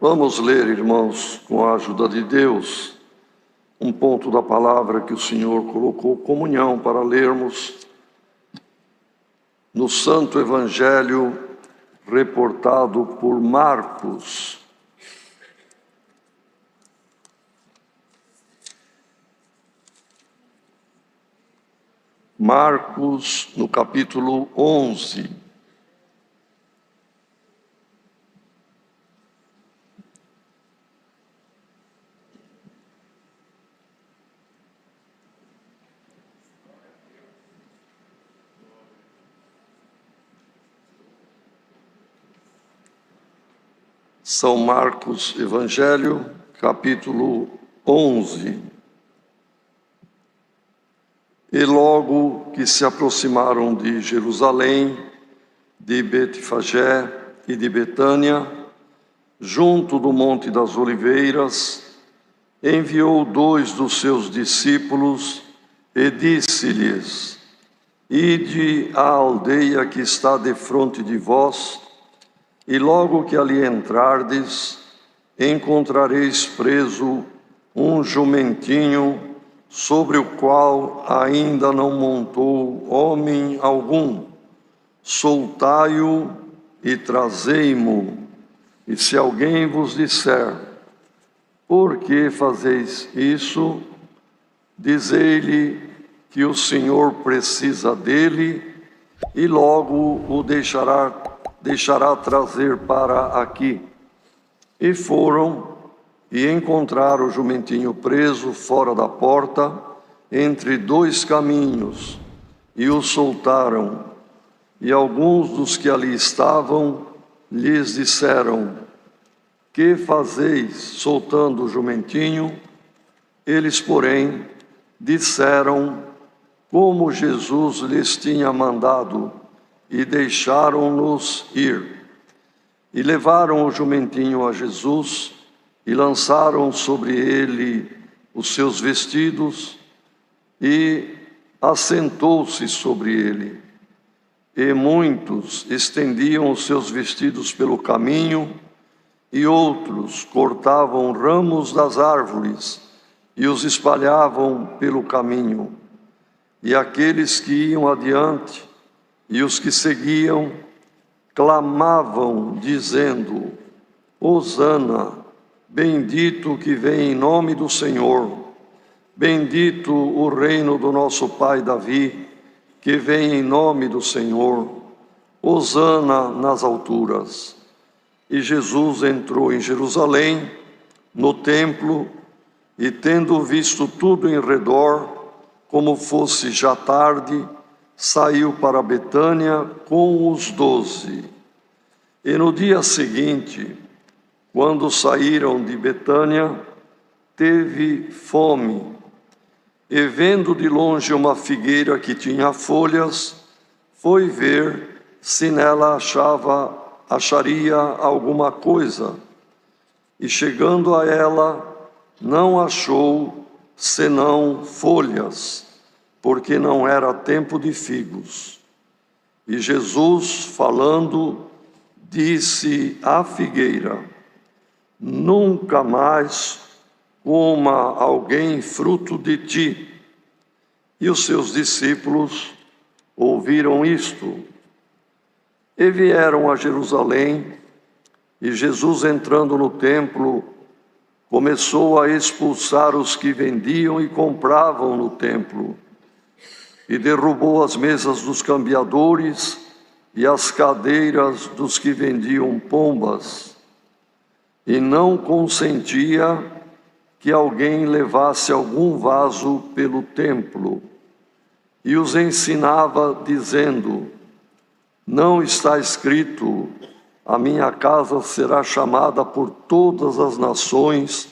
Vamos ler, irmãos, com a ajuda de Deus, um ponto da palavra que o Senhor colocou comunhão para lermos no Santo Evangelho reportado por Marcos. Marcos, no capítulo 11. São Marcos, Evangelho, capítulo 11. E logo que se aproximaram de Jerusalém, de Betfagé e de Betânia, junto do Monte das Oliveiras, enviou 2 dos seus discípulos e disse-lhes: Ide à aldeia que está defronte de vós, e logo que ali entrardes, encontrareis preso um jumentinho sobre o qual ainda não montou homem algum. Soltai-o e trazei-mo. E se alguém vos disser: Por que fazeis isso? Dizei-lhe que o Senhor precisa dele e logo o deixará trazer para aqui. E foram e encontraram o jumentinho preso fora da porta, entre 2 caminhos, e o soltaram. E alguns dos que ali estavam lhes disseram: Que fazeis soltando o jumentinho? Eles, porém, disseram como Jesus lhes tinha mandado, e deixaram-nos ir. E levaram o jumentinho a Jesus, e lançaram sobre ele os seus vestidos, e assentou-se sobre ele. E muitos estendiam os seus vestidos pelo caminho, e outros cortavam ramos das árvores, e os espalhavam pelo caminho. E aqueles que iam adiante, e os que seguiam, clamavam, dizendo: Hosana, bendito que vem em nome do Senhor, bendito o reino do nosso pai Davi, que vem em nome do Senhor, Hosana nas alturas. E Jesus entrou em Jerusalém, no templo, e tendo visto tudo em redor, como fosse já tarde, saiu para Betânia com os 12. E no dia seguinte, quando saíram de Betânia, teve fome. E vendo de longe uma figueira que tinha folhas, foi ver se nela acharia alguma coisa. E chegando a ela, não achou senão folhas, porque não era tempo de figos. E Jesus, falando, disse à figueira: Nunca mais coma alguém fruto de ti. E os seus discípulos ouviram isto. E vieram a Jerusalém, e Jesus, entrando no templo, começou a expulsar os que vendiam e compravam no templo, e derrubou as mesas dos cambiadores e as cadeiras dos que vendiam pombas, e não consentia que alguém levasse algum vaso pelo templo, e os ensinava, dizendo: Não está escrito: A minha casa será chamada por todas as nações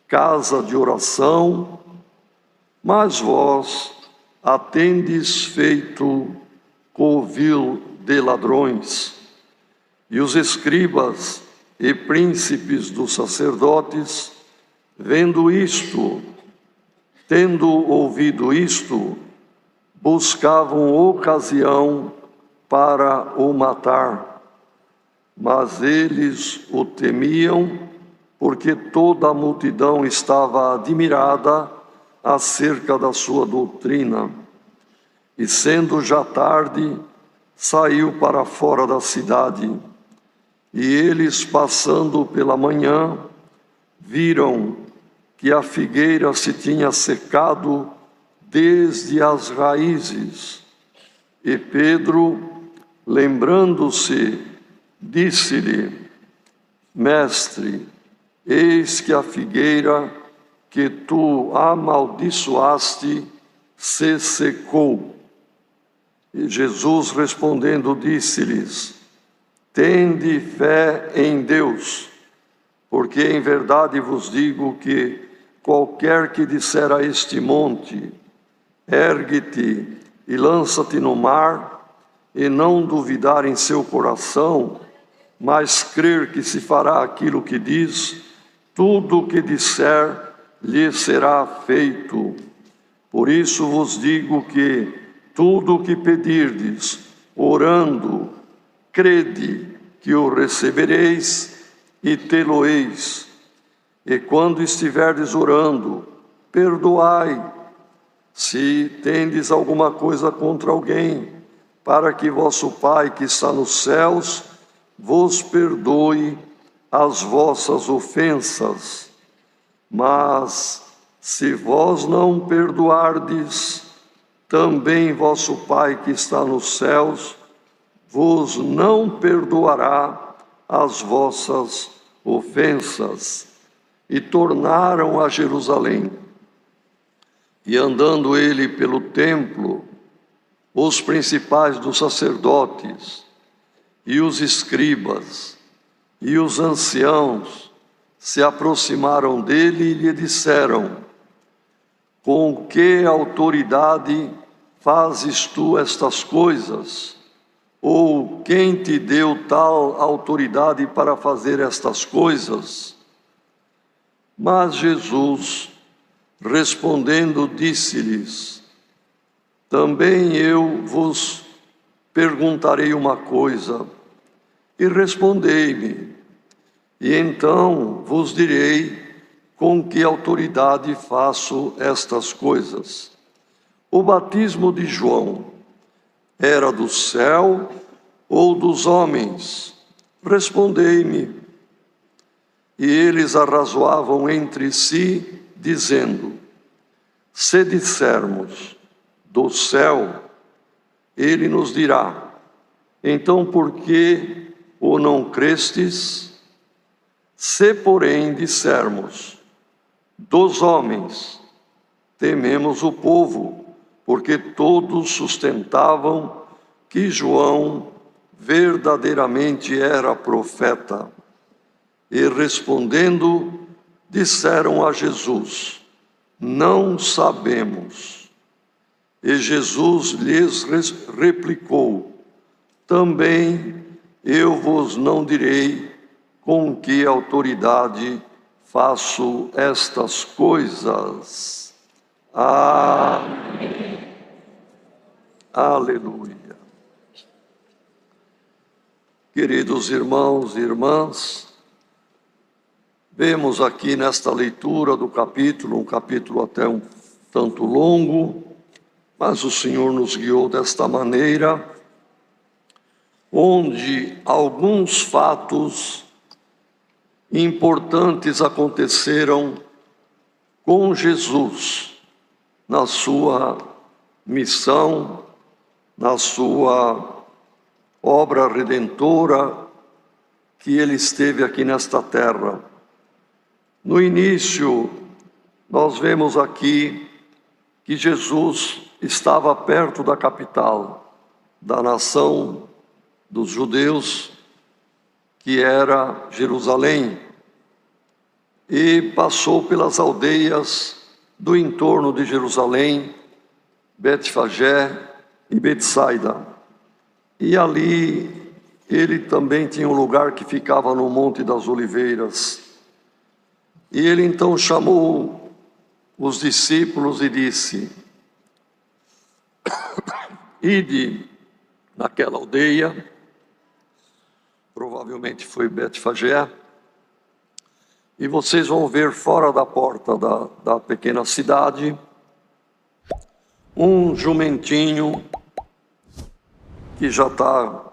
casa de oração? Mas vós a tendes feito covil de ladrões. E os escribas e príncipes dos sacerdotes, vendo isto, tendo ouvido isto, buscavam ocasião para o matar. Mas eles o temiam porque toda a multidão estava admirada acerca da sua doutrina. E sendo já tarde, saiu para fora da cidade. E eles, passando pela manhã, viram que a figueira se tinha secado desde as raízes. E Pedro, lembrando-se, disse-lhe: Mestre, eis que a figueira que tu amaldiçoaste se secou. E Jesus respondendo disse-lhes: Tende fé em Deus, porque em verdade vos digo que qualquer que disser a este monte: ergue-te e lança-te no mar, e não duvidar em seu coração, mas crer que se fará aquilo que diz, tudo o que disser lhe será feito. Por isso vos digo que tudo o que pedirdes, orando, crede que o recebereis e tê-lo-eis. E quando estiverdes orando, perdoai, se tendes alguma coisa contra alguém, para que vosso Pai que está nos céus vos perdoe as vossas ofensas. Mas se vós não perdoardes, também vosso Pai que está nos céus vos não perdoará as vossas ofensas. E tornaram a Jerusalém. E andando ele pelo templo, os principais dos sacerdotes, e os escribas, e os anciãos, se aproximaram dele e lhe disseram: Com que autoridade fazes tu estas coisas? Ou quem te deu tal autoridade para fazer estas coisas? Mas Jesus, respondendo, disse-lhes: Também eu vos perguntarei uma coisa, e respondei-me, e então vos direi com que autoridade faço estas coisas. O batismo de João era do céu ou dos homens? Respondei-me. E eles arrazoavam entre si, dizendo: Se dissermos do céu, ele nos dirá: Então por que o não crestes? Se, porém, dissermos dos homens, tememos o povo, porque todos sustentavam que João verdadeiramente era profeta. E respondendo, disseram a Jesus: Não sabemos. E Jesus lhes replicou: Também eu vos não direi com que autoridade faço estas coisas. Amém. Aleluia. Queridos irmãos e irmãs, vemos aqui nesta leitura do capítulo, um capítulo até um tanto longo, mas o Senhor nos guiou desta maneira, onde alguns fatos importantes aconteceram com Jesus na sua missão, na sua obra redentora que ele esteve aqui nesta terra. No início, nós vemos aqui que Jesus estava perto da capital da nação dos judeus, que era Jerusalém, e passou pelas aldeias do entorno de Jerusalém, Betfagé e Betsaida. E ali ele também tinha um lugar que ficava no Monte das Oliveiras. E ele então chamou os discípulos e disse: Ide naquela aldeia, provavelmente foi Betfagé, E vocês vão ver fora da porta da pequena cidade um jumentinho que já está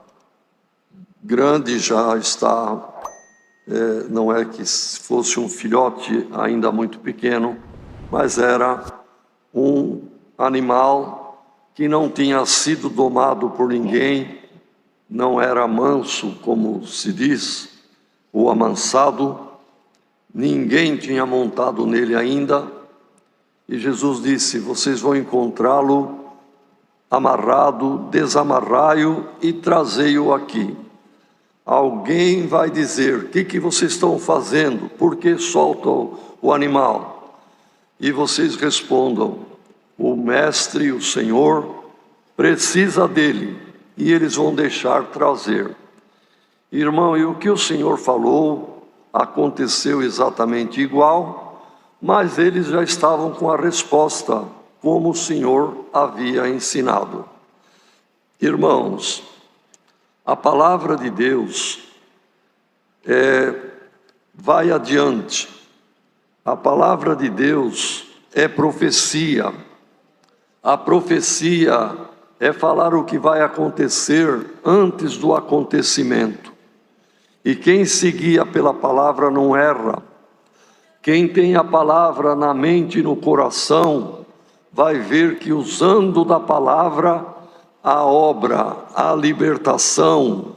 grande, já está, não é que fosse um filhote ainda muito pequeno, mas era um animal que não tinha sido domado por ninguém, não era manso, como se diz, ou amansado, ninguém tinha montado nele ainda, e Jesus disse: vocês vão encontrá-lo amarrado, desamarrai-o e trazei-o aqui. Alguém vai dizer: o que vocês estão fazendo? Por que soltam o animal? E vocês respondam: o mestre, o Senhor, precisa dele, e eles vão deixar trazer. Irmão, e o que o Senhor falou aconteceu exatamente igual, mas eles já estavam com a resposta, como o Senhor havia ensinado. Irmãos, a palavra de Deus vai adiante. A palavra de Deus é profecia. A profecia é falar o que vai acontecer antes do acontecimento. E quem se guia pela palavra não erra. Quem tem a palavra na mente e no coração vai ver que, usando da palavra, a obra, a libertação,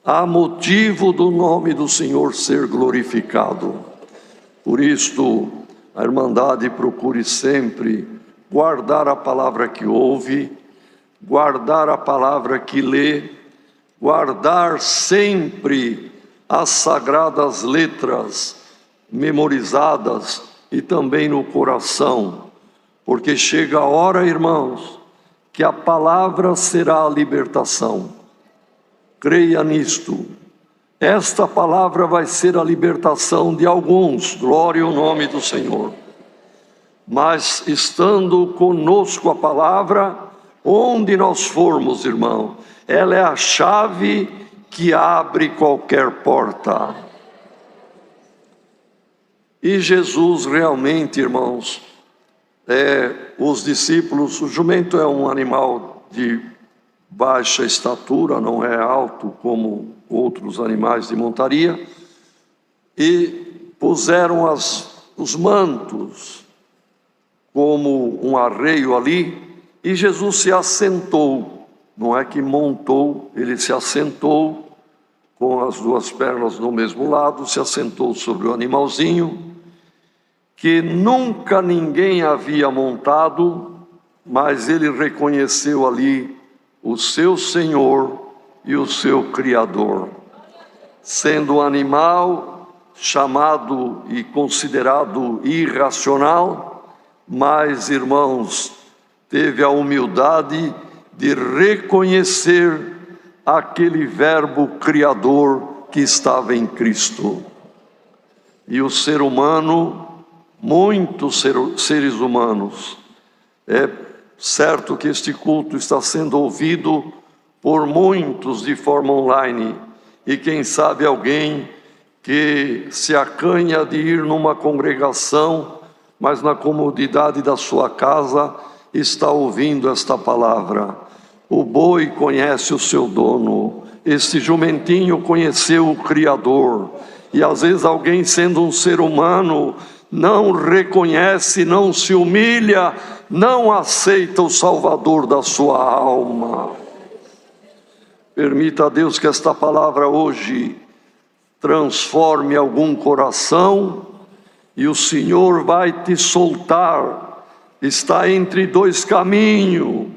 há motivo do nome do Senhor ser glorificado. Por isto, a Irmandade procure sempre guardar a palavra que ouve, guardar a palavra que lê, guardar sempre as sagradas letras memorizadas e também no coração, porque chega a hora, irmãos, que a palavra será a libertação. Creia nisto. Esta palavra vai ser a libertação de alguns, glória ao nome do Senhor. Mas estando conosco a palavra, onde nós formos, irmão, ela é a chave que abre qualquer porta. E Jesus realmente, irmãos, os discípulos, o jumento é um animal de baixa estatura, não é alto como outros animais de montaria, e puseram os mantos como um arreio ali, e Jesus se assentou, não é que montou, ele se assentou com as duas pernas no mesmo lado, se assentou sobre o animalzinho, que nunca ninguém havia montado, mas ele reconheceu ali o seu Senhor e o seu Criador. Sendo um animal chamado e considerado irracional, mas, irmãos, teve a humildade de reconhecer aquele verbo criador que estava em Cristo. E o ser humano, muitos seres humanos, é certo que este culto está sendo ouvido por muitos de forma online, e quem sabe alguém que se acanha de ir numa congregação, mas na comodidade da sua casa está ouvindo esta palavra. O boi conhece o seu dono, este jumentinho conheceu o Criador, e às vezes alguém, sendo um ser humano, não reconhece, não se humilha, não aceita o Salvador da sua alma. Permita a Deus que esta palavra hoje transforme algum coração, e o Senhor vai te soltar. Está entre dois caminhos,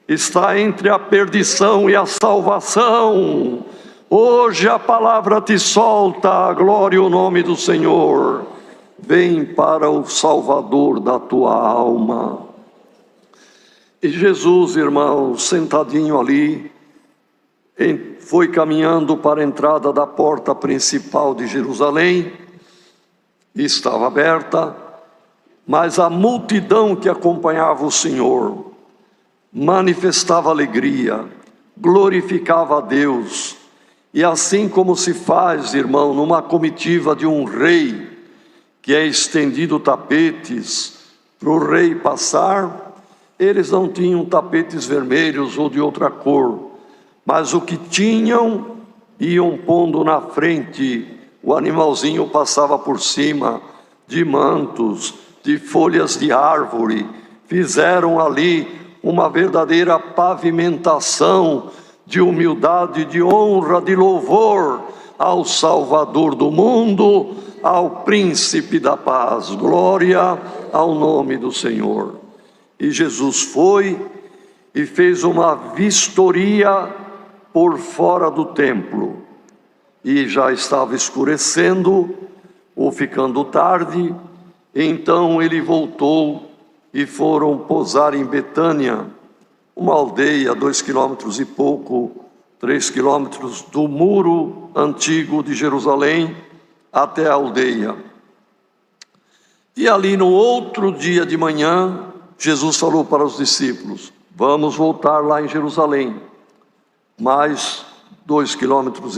está entre a perdição e a salvação. Hoje a palavra te solta, glória ao nome do Senhor. Vem para o Salvador da tua alma. E Jesus, irmão, sentadinho ali, foi caminhando para a entrada da porta principal de Jerusalém, estava aberta, mas a multidão que acompanhava o Senhor manifestava alegria, glorificava a Deus, e assim como se faz, irmão, numa comitiva de um rei, que é estendido tapetes para o rei passar, eles não tinham tapetes vermelhos ou de outra cor, mas o que tinham, iam pondo na frente, o animalzinho passava por cima de mantos, de folhas de árvore, fizeram ali uma verdadeira pavimentação de humildade, de honra, de louvor ao Salvador do mundo, ao Príncipe da paz. Glória ao nome do Senhor. E Jesus foi e fez uma vistoria por fora do templo. E já estava escurecendo, ou ficando tarde, então ele voltou e foram posar em Betânia, uma aldeia, 2 quilômetros e pouco, 3 quilômetros do muro antigo de Jerusalém até a aldeia. E ali no outro dia de manhã, Jesus falou para os discípulos: vamos voltar lá em Jerusalém, mais 2,5 quilômetros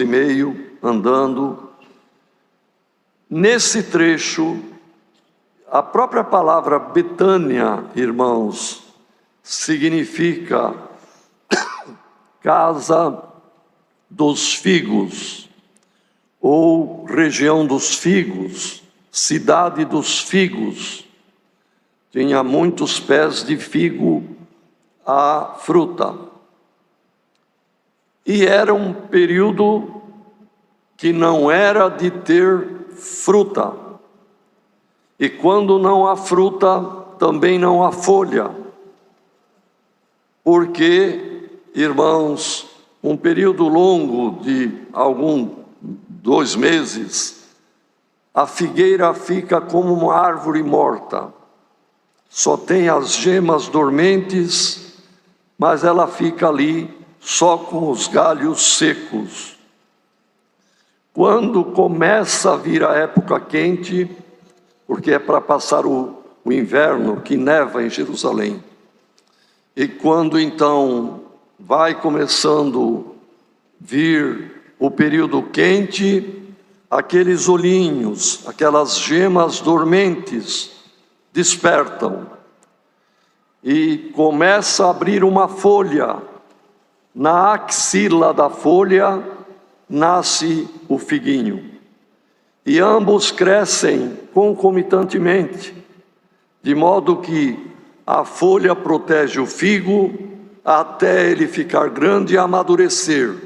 andando. Nesse trecho, a própria palavra Betânia, irmãos, significa casa dos figos, ou região dos figos, cidade dos figos. Tinha muitos pés de figo a fruta. E era um período que não era de ter fruta. E quando não há fruta, também não há folha. Porque, irmãos, um período longo de 2 meses, a figueira fica como uma árvore morta. Só tem as gemas dormentes, mas ela fica ali só com os galhos secos. Quando começa a vir a época quente, porque é para passar o inverno, que neva em Jerusalém. E quando então vai começando a vir o período quente, aqueles olhinhos, aquelas gemas dormentes despertam e começa a abrir uma folha. Na axila da folha nasce o figuinho. E ambos crescem concomitantemente, de modo que a folha protege o figo até ele ficar grande e amadurecer.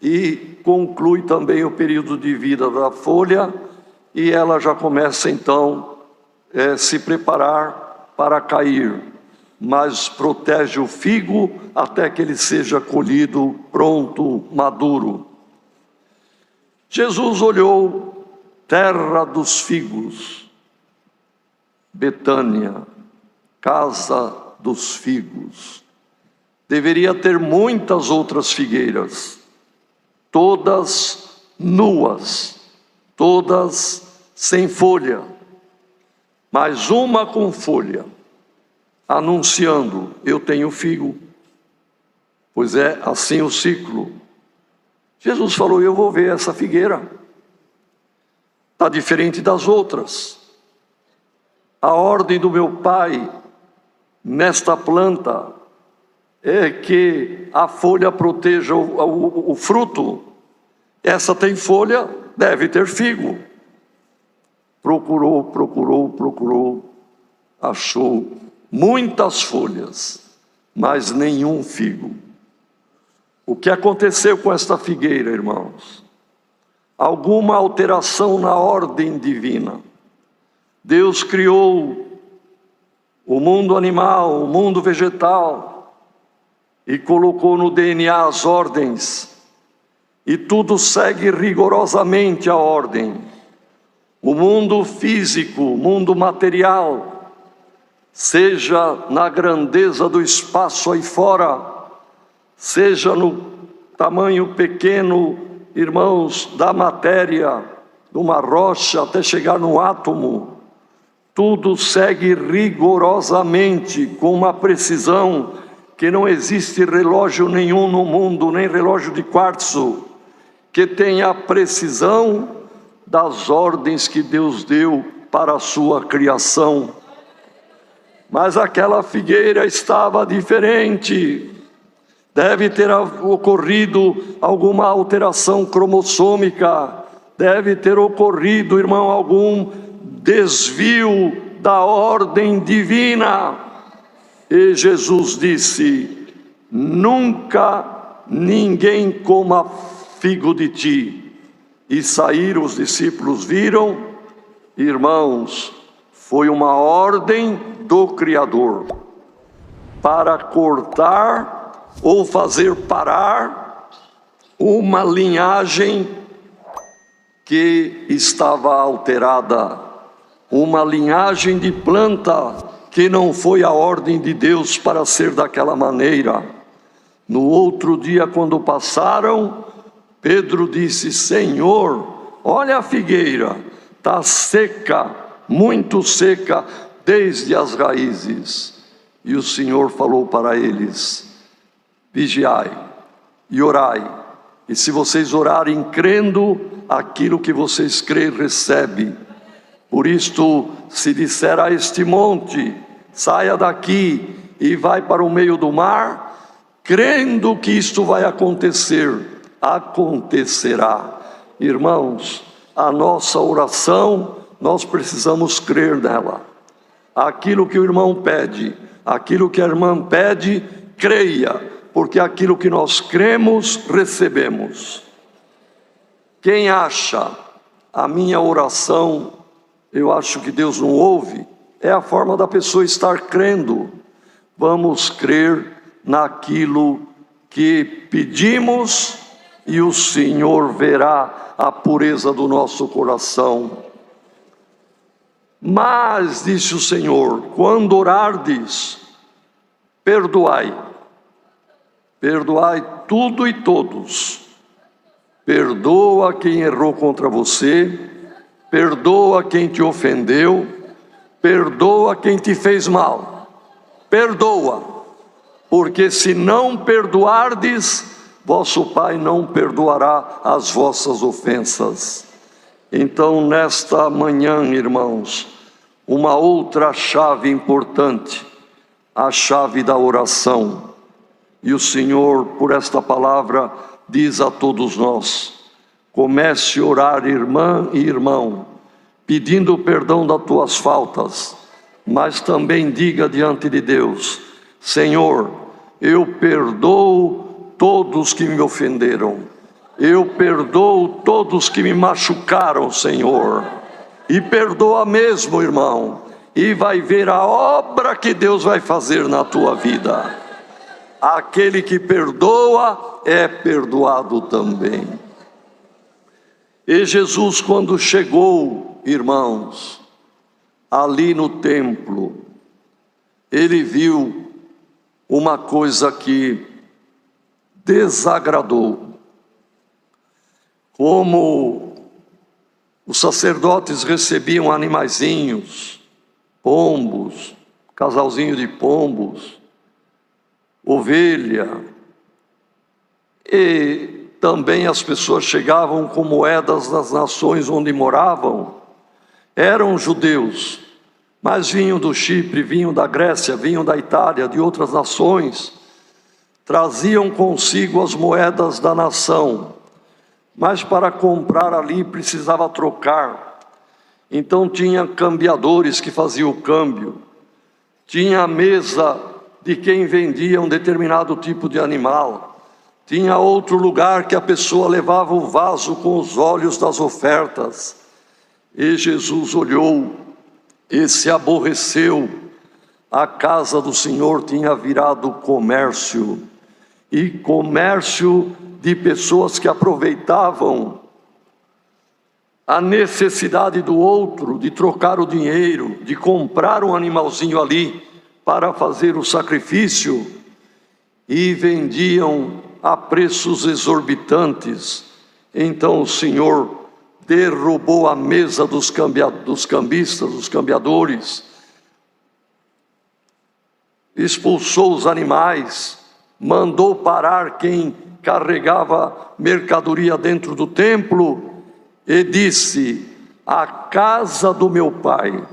E conclui também o período de vida da folha, e ela já começa então a se preparar para cair, mas protege o figo até que ele seja colhido, pronto, maduro. Jesus olhou, terra dos figos, Betânia, casa dos figos. Deveria ter muitas outras figueiras, todas nuas, todas sem folha, mas uma com folha, anunciando: eu tenho figo. Pois é assim o ciclo. Jesus falou: eu vou ver essa figueira, está diferente das outras. A ordem do meu Pai nesta planta é que a folha proteja o fruto. Essa tem folha, deve ter figo. Procurou, achou muitas folhas, mas nenhum figo. O que aconteceu com esta figueira, irmãos? Alguma alteração na ordem divina. Deus criou o mundo animal, o mundo vegetal, e colocou no DNA as ordens, e tudo segue rigorosamente a ordem. O mundo físico, o mundo material, seja na grandeza do espaço aí fora, seja no tamanho pequeno, irmãos, da matéria, de uma rocha até chegar no átomo, tudo segue rigorosamente, com uma precisão que não existe relógio nenhum no mundo, nem relógio de quartzo, que tenha a precisão das ordens que Deus deu para a sua criação. Mas aquela figueira estava diferente. Deve ter ocorrido alguma alteração cromossômica, deve ter ocorrido, irmão, algum desvio da ordem divina. E Jesus disse: nunca ninguém coma figo de ti. E saíram, os discípulos viram, irmãos, foi uma ordem do Criador para cortar ou fazer parar uma linhagem que estava alterada, uma linhagem de planta que não foi a ordem de Deus para ser daquela maneira. No outro dia, quando passaram, Pedro disse: Senhor, olha a figueira, está seca, muito seca, desde as raízes. E o Senhor falou para eles: vigiai e orai, e se vocês orarem crendo, aquilo que vocês crêem recebe. Por isto, se disser a este monte, saia daqui e vai para o meio do mar, crendo que isto vai acontecer, acontecerá. Irmãos, a nossa oração, nós precisamos crer nela. Aquilo que o irmão pede, aquilo que a irmã pede, creia, porque aquilo que nós cremos, recebemos. Quem acha a minha oração, eu acho que Deus não ouve, é a forma da pessoa estar crendo. Vamos crer naquilo que pedimos e o Senhor verá a pureza do nosso coração. Mas, disse o Senhor, quando orardes, perdoai. Perdoai tudo e todos. Perdoa quem errou contra você, perdoa quem te ofendeu, perdoa quem te fez mal. Perdoa, porque se não perdoardes, vosso Pai não perdoará as vossas ofensas. Então, nesta manhã, irmãos, uma outra chave importante, a chave da oração. E o Senhor, por esta palavra, diz a todos nós: comece a orar, irmã e irmão, pedindo perdão das tuas faltas, mas também diga diante de Deus: Senhor, eu perdoo todos que me ofenderam, eu perdoo todos que me machucaram, Senhor, e perdoa mesmo, irmão, e vai ver a obra que Deus vai fazer na tua vida. Aquele que perdoa é perdoado também. E Jesus, quando chegou, irmãos, ali no templo, ele viu uma coisa que desagradou. Como os sacerdotes recebiam animaizinhos, pombos, casalzinho de pombos, ovelha, e também as pessoas chegavam com moedas das nações onde moravam. Eram judeus, mas vinham do Chipre, vinham da Grécia, vinham da Itália, de outras nações, traziam consigo as moedas da nação, mas para comprar ali precisava trocar. Então tinha cambiadores que faziam o câmbio, tinha a mesa de quem vendia um determinado tipo de animal, tinha outro lugar que a pessoa levava o vaso com os óleos das ofertas. E Jesus olhou e se aborreceu. A casa do Senhor tinha virado comércio, e comércio de pessoas que aproveitavam a necessidade do outro, de trocar o dinheiro, de comprar um animalzinho ali para fazer o sacrifício, e vendiam a preços exorbitantes. Então o Senhor derrubou a mesa dos cambistas, dos cambiadores, expulsou os animais, mandou parar quem carregava mercadoria dentro do templo e disse: A casa do meu Pai,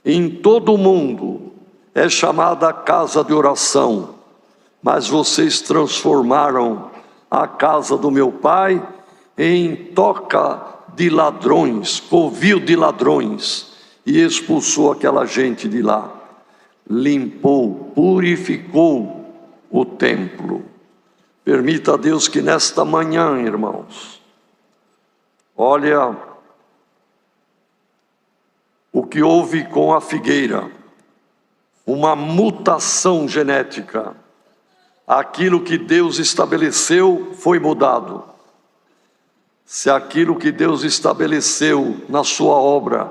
em todo o mundo, é chamada casa de oração, mas vocês transformaram a casa do meu Pai em toca de ladrões, covil de ladrões, e expulsou aquela gente de lá. Limpou, purificou o templo. Permita a Deus que nesta manhã, irmãos, olha o que houve com a figueira, uma mutação genética. Aquilo que Deus estabeleceu foi mudado. Se aquilo que Deus estabeleceu na sua obra,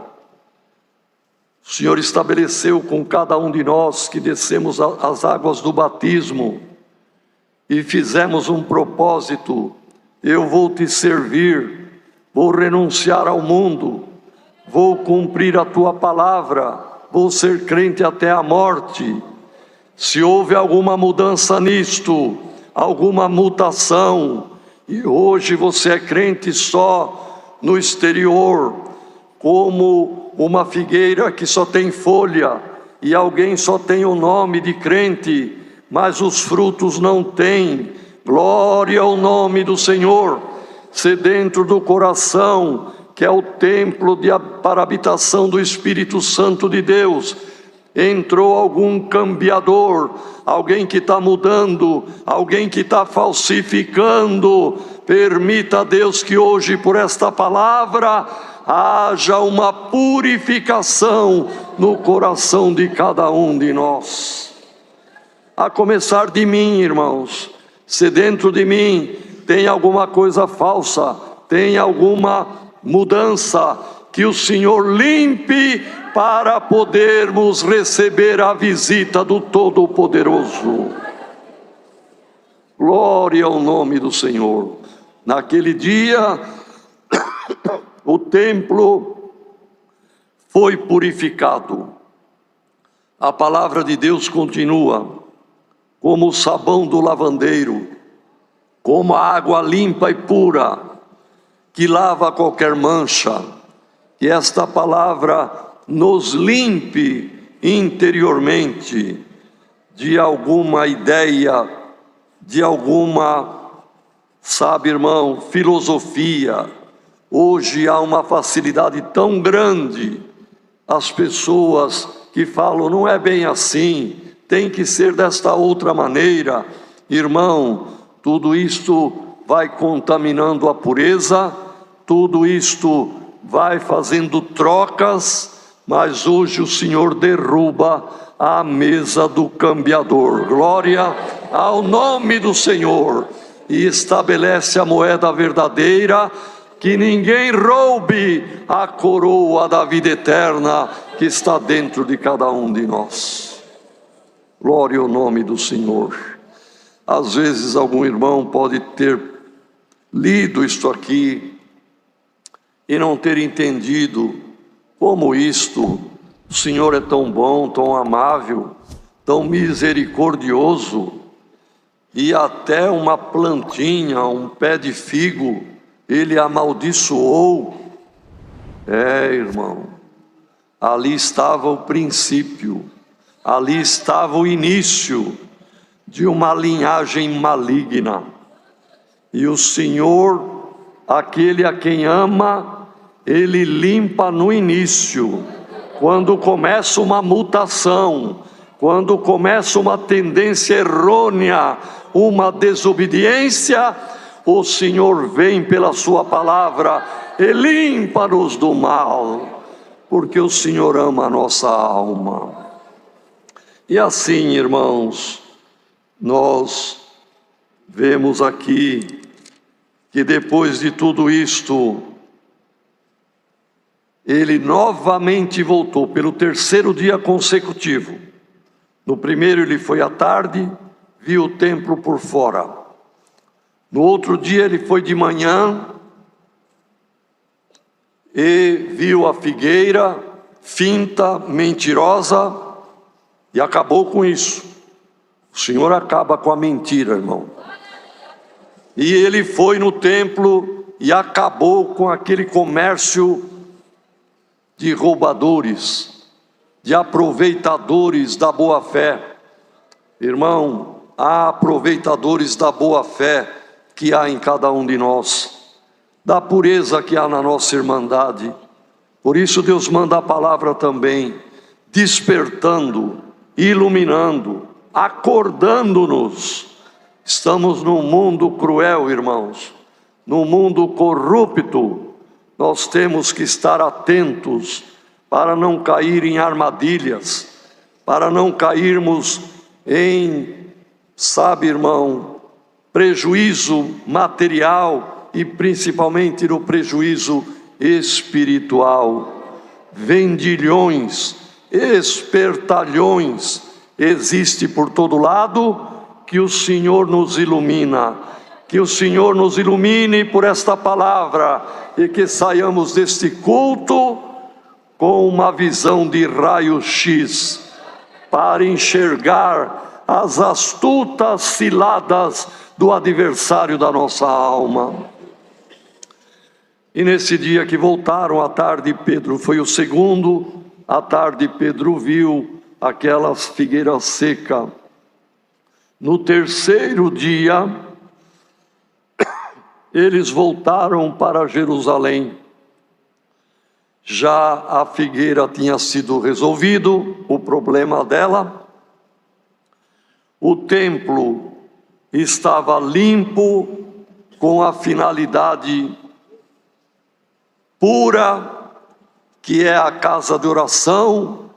o Senhor estabeleceu com cada um de nós que descemos as águas do batismo e fizemos um propósito: eu vou te servir, vou renunciar ao mundo, vou cumprir a tua palavra, vou ser crente até a morte. Se houve alguma mudança nisto, alguma mutação, e hoje você é crente só no exterior, como uma figueira que só tem folha, e alguém só tem o nome de crente, mas os frutos não tem. Glória ao nome do Senhor. Se dentro do coração, que é o templo para a habitação do Espírito Santo de Deus, entrou algum cambiador, alguém que está mudando, alguém que está falsificando, permita a Deus que hoje, por esta palavra, haja uma purificação no coração de cada um de nós. A começar de mim, irmãos. Se dentro de mim tem alguma coisa falsa, tem alguma mudança, que o Senhor limpe para podermos receber a visita do Todo-Poderoso. Glória ao nome do Senhor. Naquele dia, o templo foi purificado. A palavra de Deus continua: como o sabão do lavandeiro, como a água limpa e pura, que lava qualquer mancha. Que esta palavra nos limpe interiormente de alguma ideia, de alguma, sabe, irmão, filosofia. Hoje há uma facilidade tão grande, as pessoas que falam, não é bem assim, tem que ser desta outra maneira. Irmão, tudo isto vai contaminando a pureza, tudo isto vai fazendo trocas, mas hoje o Senhor derruba a mesa do cambiador. Glória ao nome do Senhor. E estabelece a moeda verdadeira, que ninguém roube a coroa da vida eterna que está dentro de cada um de nós. Glória ao nome do Senhor. Às vezes algum irmão pode ter lido isto aqui e não ter entendido como isto, o Senhor é tão bom, tão amável, tão misericordioso, e até uma plantinha, um pé de figo, Ele amaldiçoou. Irmão, ali estava o princípio, ali estava o início de uma linhagem maligna, e o Senhor, aquele a quem ama, Ele limpa no início. Quando começa uma mutação, quando começa uma tendência errônea, uma desobediência, o Senhor vem pela sua palavra e limpa-nos do mal, porque o Senhor ama a nossa alma. E assim, irmãos, nós vemos aqui que depois de tudo isto, ele novamente voltou pelo terceiro dia consecutivo. No primeiro ele foi à tarde, viu o templo por fora. No outro dia ele foi de manhã e viu a figueira finta, mentirosa, e acabou com isso. O Senhor acaba com a mentira, irmão. E ele foi no templo e acabou com aquele comércio de roubadores, de aproveitadores da boa-fé. Irmão, há aproveitadores da boa-fé que há em cada um de nós, da pureza que há na nossa irmandade. Por isso Deus manda a palavra também, despertando, iluminando, acordando-nos. Estamos num mundo cruel, irmãos, num mundo corrupto. Nós temos que estar atentos para não cair em armadilhas, para não cairmos em, sabe, irmão, prejuízo material e principalmente no prejuízo espiritual. Vendilhões, espertalhões existe por todo lado. Que o Senhor nos ilumina, que o Senhor nos ilumine por esta palavra e que saiamos deste culto com uma visão de raio-x para enxergar as astutas ciladas do adversário da nossa alma. E nesse dia que voltaram à tarde, Pedro foi o segundo, à tarde Pedro viu aquelas figueiras secas. No terceiro dia, eles voltaram para Jerusalém. Já a figueira tinha sido resolvido, o problema dela. O templo estava limpo, com a finalidade pura, que é a casa de oração,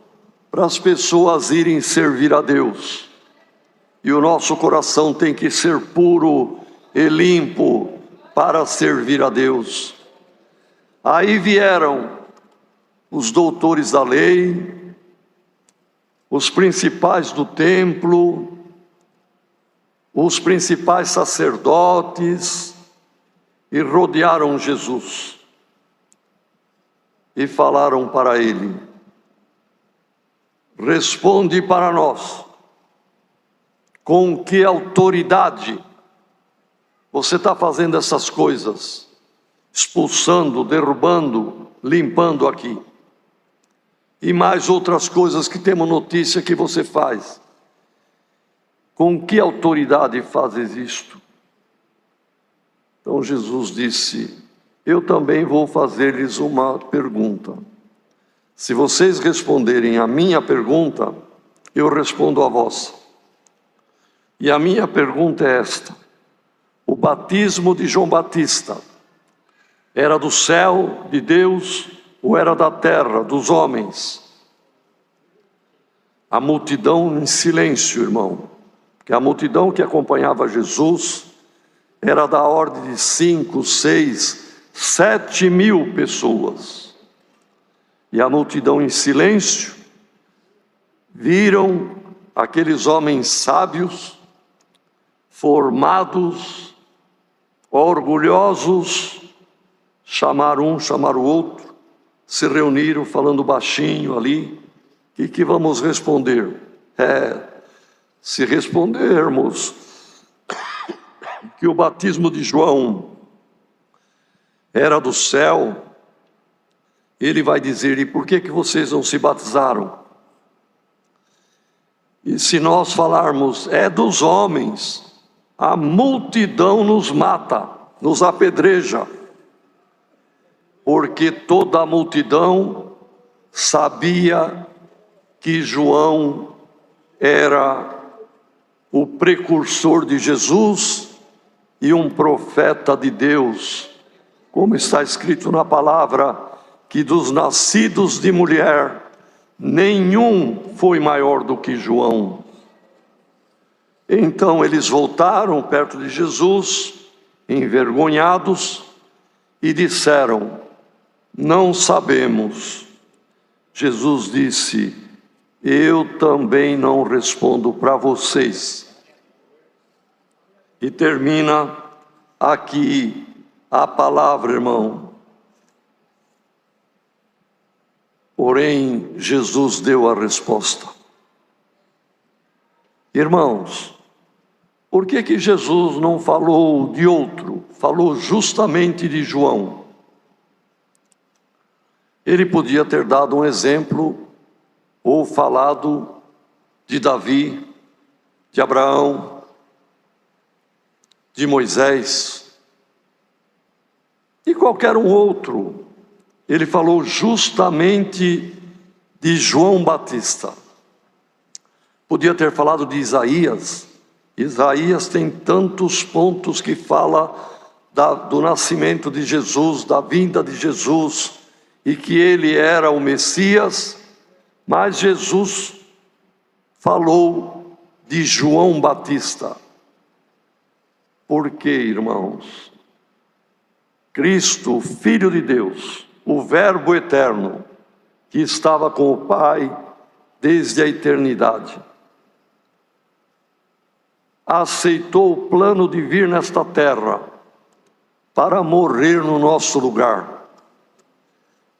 para as pessoas irem servir a Deus. E o nosso coração tem que ser puro e limpo para servir a Deus. Aí vieram os doutores da lei, os principais do templo, os principais sacerdotes, e rodearam Jesus. E falaram para ele: responde para nós, com que autoridade você está fazendo essas coisas? Expulsando, derrubando, limpando aqui. E mais outras coisas que temos notícia que você faz. Com que autoridade fazes isto? Então Jesus disse: eu também vou fazer-lhes uma pergunta. Se vocês responderem a minha pergunta, eu respondo a vossa. E a minha pergunta é esta: o batismo de João Batista era do céu, de Deus, ou era da terra, dos homens? A multidão em silêncio, irmão, porque a multidão que acompanhava Jesus era da ordem de 5, 6, 7 mil pessoas. E a multidão em silêncio viram aqueles homens sábios, formados, orgulhosos, chamar um, chamar o outro, se reuniram falando baixinho ali. O que vamos responder? Se respondermos que o batismo de João era do céu, ele vai dizer: e por que vocês não se batizaram? E se nós falarmos é dos homens, a multidão nos mata, nos apedreja, porque toda a multidão sabia que João era o precursor de Jesus e um profeta de Deus, como está escrito na palavra, que dos nascidos de mulher, nenhum foi maior do que João. Então eles voltaram perto de Jesus, envergonhados, e disseram: não sabemos. Jesus disse: eu também não respondo para vocês. E termina aqui a palavra, irmão. Porém, Jesus deu a resposta. Irmãos, por que Jesus não falou de outro? Falou justamente de João. Ele podia ter dado um exemplo ou falado de Davi, de Abraão, de Moisés, e qualquer um outro. Ele falou justamente de João Batista. Podia ter falado de Isaías. Isaías tem tantos pontos que fala do nascimento de Jesus, da vinda de Jesus, e que ele era o Messias, mas Jesus falou de João Batista. Por quê, irmãos? Cristo, Filho de Deus, o Verbo eterno, que estava com o Pai desde a eternidade, aceitou o plano de vir nesta terra para morrer no nosso lugar,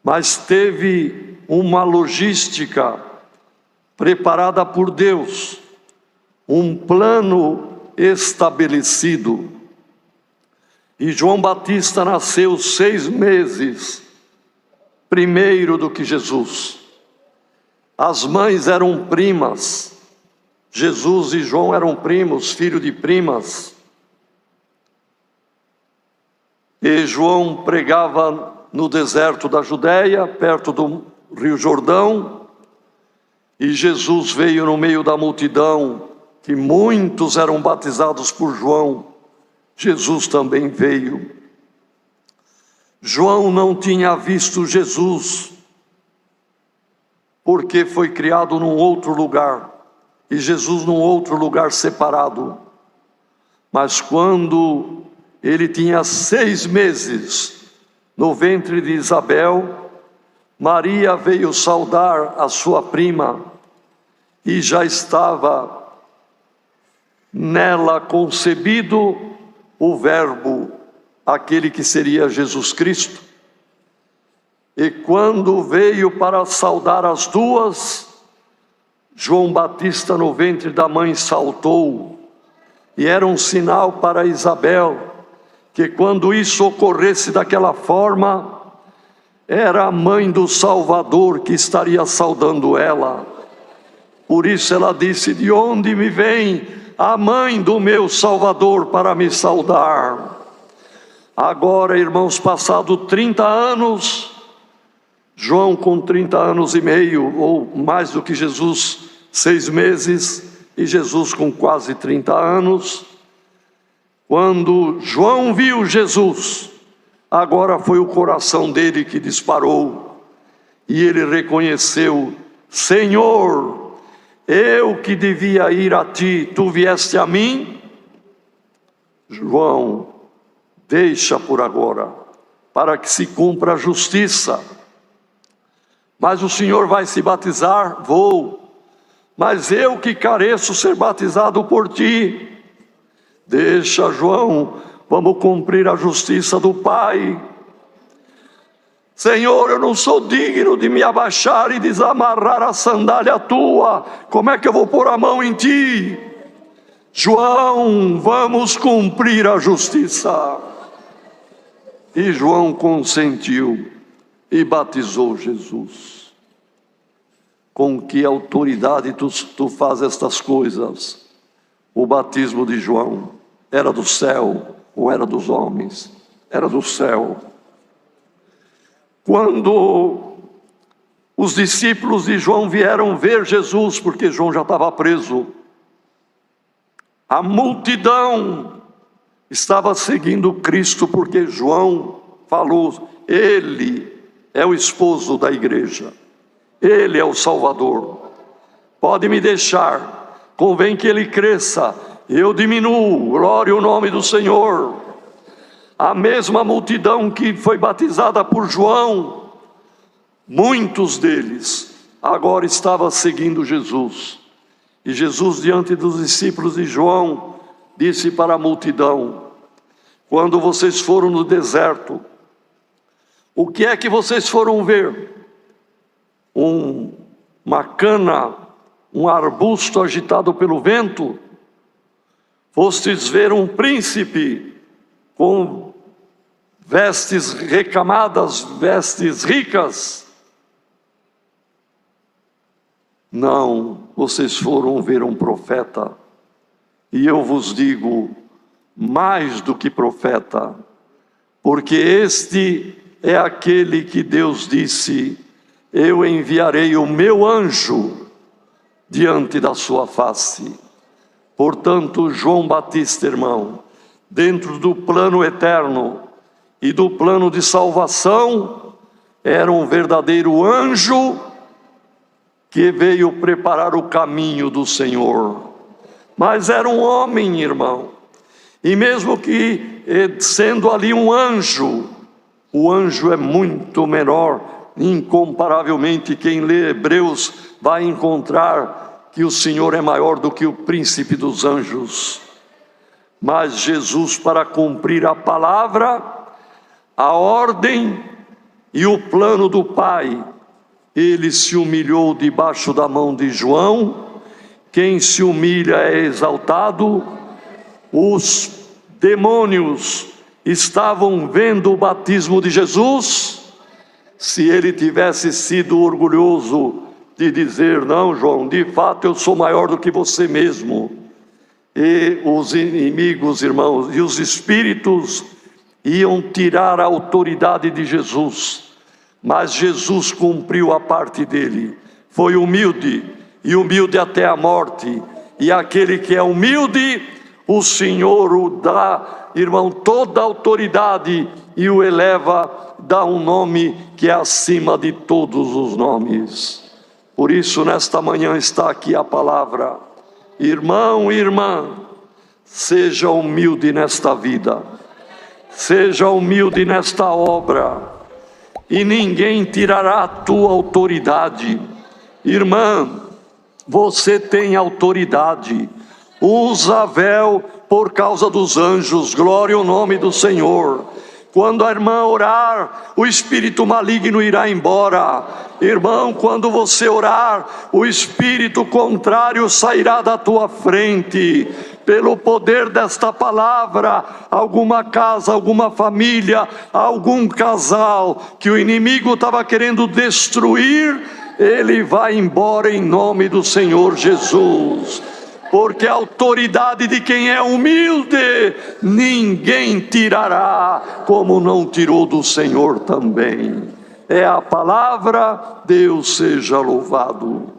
mas teve uma logística preparada por Deus, um plano estabelecido. E João Batista nasceu 6 meses primeiro do que Jesus. As mães eram primas. Jesus e João eram primos, filho de primas. E João pregava no deserto da Judéia, perto do Rio Jordão. E Jesus veio no meio da multidão, que muitos eram batizados por João. Jesus também veio. João não tinha visto Jesus, porque foi criado num outro lugar, e Jesus num outro lugar separado. Mas quando ele tinha 6 meses no ventre de Isabel, Maria veio saudar a sua prima, e já estava nela concebido o Verbo, aquele que seria Jesus Cristo. E quando veio para saudar as duas, João Batista no ventre da mãe saltou, e era um sinal para Isabel, que quando isso ocorresse daquela forma, era a mãe do Salvador que estaria saudando ela. Por isso ela disse: de onde me vem a mãe do meu Salvador para me saudar? Agora, irmãos, passado 30 anos, João com 30 anos e meio, ou mais do que Jesus, 6 meses, e Jesus com quase 30 anos, quando João viu Jesus, agora foi o coração dele que disparou, e ele reconheceu: Senhor, eu que devia ir a ti, tu vieste a mim? João, deixa por agora, para que se cumpra a justiça. Mas o Senhor vai se batizar? Vou. Mas eu que careço ser batizado por ti. Deixa, João, vamos cumprir a justiça do Pai. Senhor, eu não sou digno de me abaixar e desamarrar a sandália tua. Como é que eu vou pôr a mão em ti? João, vamos cumprir a justiça. E João consentiu e batizou Jesus. Com que autoridade tu faz estas coisas? O batismo de João era do céu ou era dos homens? Era do céu. Quando os discípulos de João vieram ver Jesus, porque João já estava preso, a multidão estava seguindo Cristo, porque João falou: ele é o esposo da igreja, ele é o Salvador, pode me deixar, convém que ele cresça, eu diminuo, glória ao nome do Senhor. A mesma multidão que foi batizada por João, muitos deles agora estavam seguindo Jesus. E Jesus, diante dos discípulos de João, disse para a multidão: quando vocês foram no deserto, o que é que vocês foram ver? Uma cana, um arbusto agitado pelo vento? Fostes ver um príncipe com vestes recamadas, vestes ricas? Não, vocês foram ver um profeta. E eu vos digo, mais do que profeta, porque este é aquele que Deus disse: eu enviarei o meu anjo diante da sua face. Portanto, João Batista, irmão, dentro do plano eterno e do plano de salvação, era um verdadeiro anjo que veio preparar o caminho do Senhor. Mas era um homem, irmão, e mesmo que sendo ali um anjo, o anjo é muito menor. Incomparavelmente, quem lê Hebreus vai encontrar que o Senhor é maior do que o príncipe dos anjos. Mas Jesus, para cumprir a palavra, a ordem e o plano do Pai, ele se humilhou debaixo da mão de João. Quem se humilha é exaltado. Os demônios estavam vendo o batismo de Jesus. Se ele tivesse sido orgulhoso de dizer: não, João, de fato eu sou maior do que você mesmo, e os inimigos, irmãos, e os espíritos iam tirar a autoridade de Jesus. Mas Jesus cumpriu a parte dele, foi humilde, e humilde até a morte. E aquele que é humilde, o Senhor o dá, irmão, toda a autoridade, e o eleva, dá um nome que é acima de todos os nomes. Por isso, nesta manhã está aqui a palavra: irmão e irmã, seja humilde nesta vida, seja humilde nesta obra, e ninguém tirará a tua autoridade. Irmã, você tem autoridade. Usa véu por causa dos anjos. Glória ao nome do Senhor. Quando a irmã orar, o espírito maligno irá embora. Irmão, quando você orar, o espírito contrário sairá da tua frente. Pelo poder desta palavra, alguma casa, alguma família, algum casal que o inimigo estava querendo destruir, ele vai embora em nome do Senhor Jesus. Porque a autoridade de quem é humilde, ninguém tirará, como não tirou do Senhor também. É a palavra, Deus seja louvado.